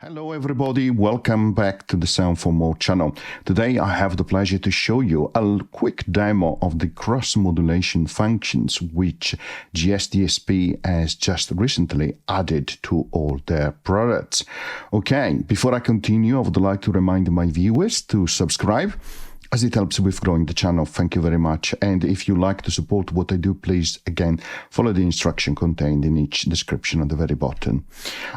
Hello everybody, welcome back to the Sound for More channel. Today I have the pleasure to show you a quick demo of the cross-modulation functions which GSDSP has just recently added to all their products. Okay, before I continue, I would like to remind my viewers to subscribe, as it helps with growing the channel. Thank you very much. And if you like to support what I do, please, again, follow the instruction contained in each description at the very bottom.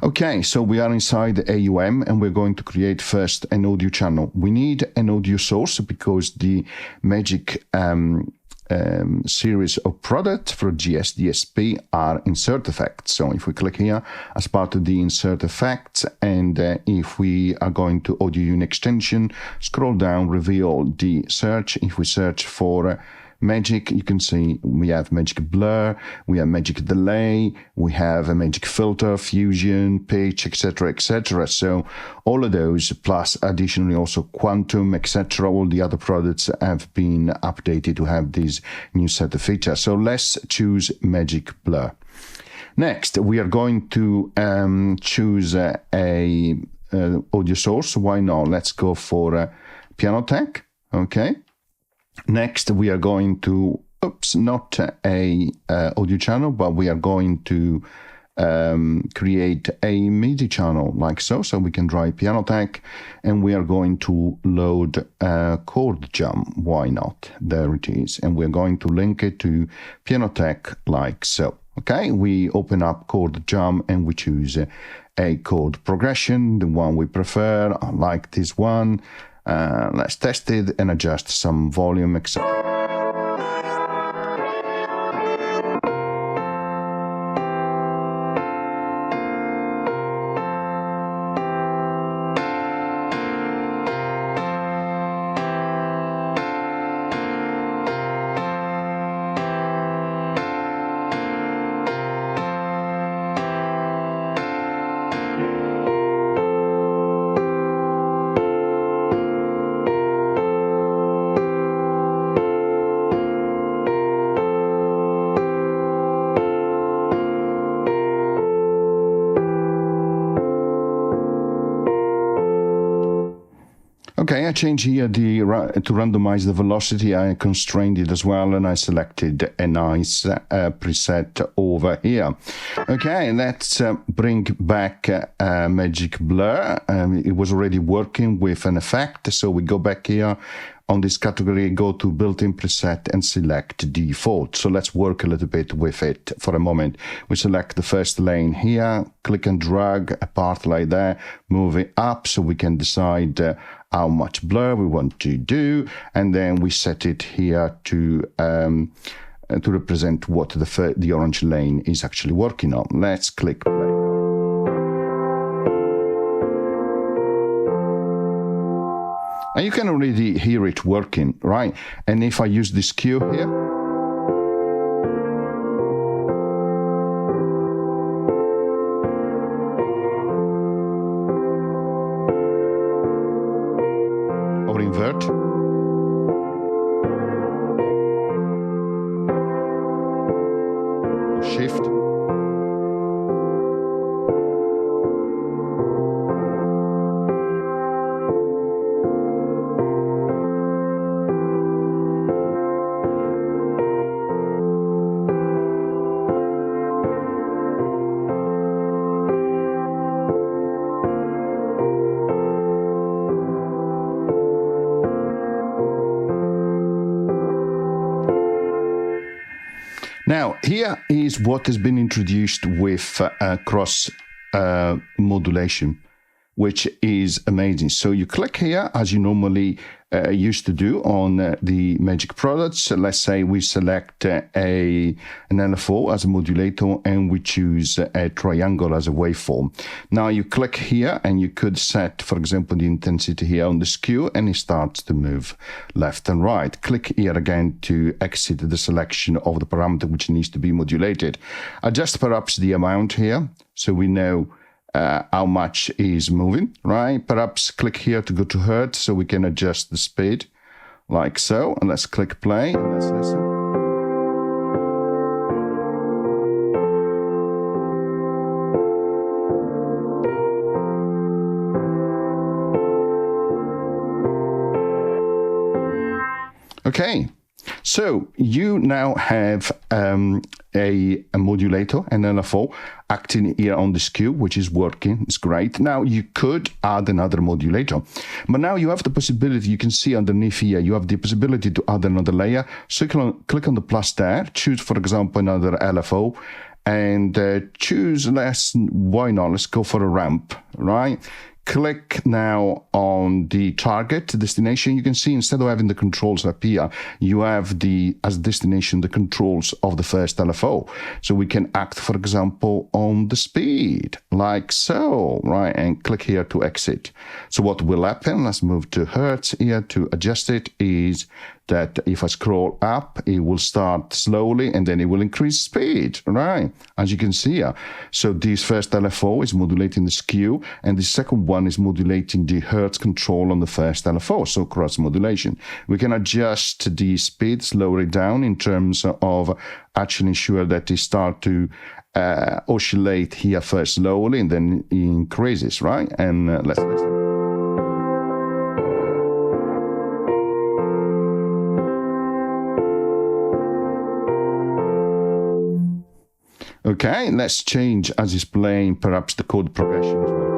Okay, so we are inside the AUM and we're going to create first an audio channel. We need an audio source because the Magic series of products for GSDSP are insert effects. So if we click here as part of the insert effects, and if we are going to audio unit extension, scroll down, reveal the search. If we search for Magic, you can see we have Magic Blur, we have Magic Delay, we have a Magic Filter, Fusion, Pitch, etc., etc. So all of those, plus additionally also Quantum, etc., all the other products have been updated to have this new set of features. So let's choose Magic Blur. Next, we are going to choose a audio source. Why not? Let's go for Pianotech. Okay. Next, we are going to, not a audio channel, but we are going to create a MIDI channel like so. So we can try Pianotech, and we are going to load chord jump. Why not? There it is. And we're going to link it to Pianotech like so. Okay, we open up chord jump and we choose a chord progression, the one we prefer. I like this one. Let's test it and adjust some volume, etc. Okay, I change here to randomize the velocity. I constrained it as well, and I selected a nice preset over here. Okay, let's bring back Magic Blur. It was already working with an effect, so we go back here on this category, go to built-in preset and select default. So let's work a little bit with it for a moment. We select the first lane here, click and drag a part like that, move it up so we can decide how much blur we want to do, and then we set it here to represent what the orange lane is actually working on. Let's click play. And you can already hear it working, right? And if I use this cue here, or invert, or shift, now, here is what has been introduced with cross modulation, which is amazing. So you click here as you normally used to do on the Magic products. Let's say we select an LFO as a modulator and we choose a triangle as a waveform. Now you click here and you could set, for example, the intensity here on the skew, and it starts to move left and right. Click here again to exit the selection of the parameter which needs to be modulated. Adjust perhaps the amount here so we know how much is moving, right? Perhaps click here to go to hertz so we can adjust the speed like so. And let's click play and let's listen. Okay, so you now have a modulator, an LFO, acting here on this queue, which is working. It's great. Now you could add another modulator, but now you have the possibility. You can see underneath here, you have the possibility to add another layer. So you can click on the plus there, choose, for example, another LFO, and choose why not? Let's go for a ramp, right? Click now on the target destination. You can see instead of having the controls up here, you have as destination the controls of the first LFO. So we can act, for example, on the speed, like so, right? And click here to exit. So what will happen, let's move to Hertz here to adjust it, is that if I scroll up, it will start slowly and then it will increase speed, right? As you can see here. So this first LFO is modulating the skew, and the second one is modulating the Hertz control on the first LFO, so cross modulation. We can adjust the speed, slow it down in terms of actually ensure that it start to oscillate here first slowly and then it increases, right? And let's listen. Okay, let's change, as is playing, perhaps the chord progression as well.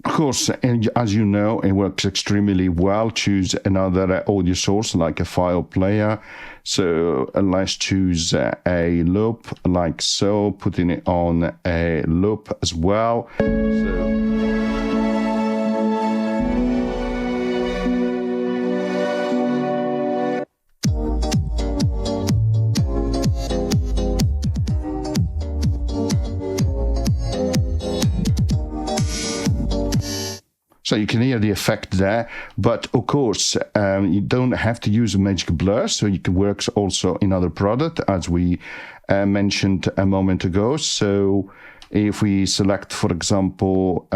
Of course, and as you know, it works extremely well. Choose another audio source like a file player. So let's choose a loop like so, putting it on a loop as well. So you can hear the effect there, but of course, you don't have to use a magic blur, so you can work also in other product, as we mentioned a moment ago. So if we select, for example,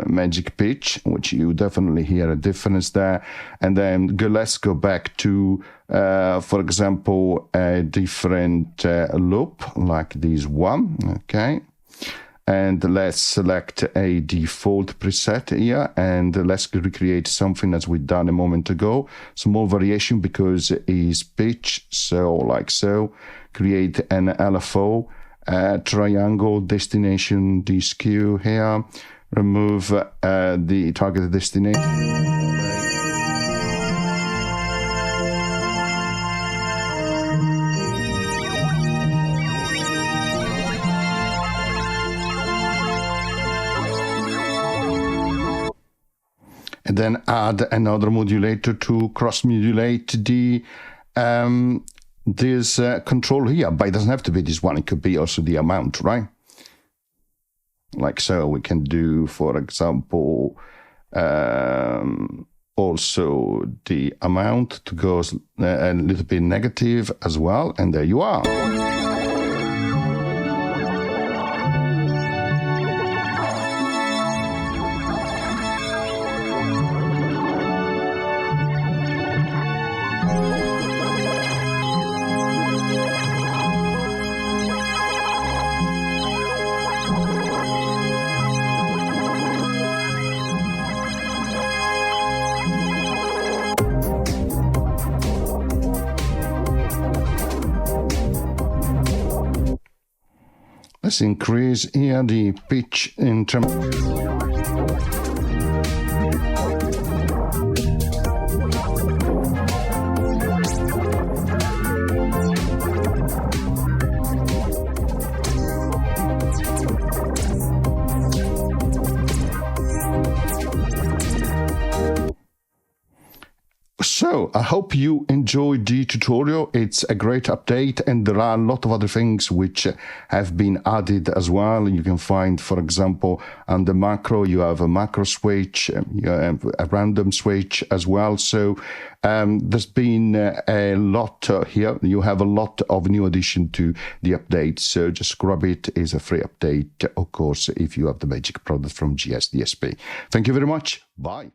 magic pitch, which you definitely hear a difference there, and then let's go back to, for example, a different loop like this one, okay? And let's select a default preset here, and let's recreate something as we done a moment ago. Small variation because it is pitch, so like so. Create an LFO, triangle destination, the skew here. Remove the targeted destination. And then add another modulator to cross-modulate the this control here. But it doesn't have to be this one. It could be also the amount, right? Like so. We can do, for example, also the amount to go a little bit negative as well. And there you are. Let's increase here the pitch in terms. So I hope you enjoyed the tutorial. It's a great update, and there are a lot of other things which have been added as well. You can find, for example, under macro, you have a macro switch, you have a random switch as well. So there's been a lot here. You have a lot of new addition to the update. So just grab it. It's a free update, of course, if you have the magic product from GSDSP. Thank you very much. Bye.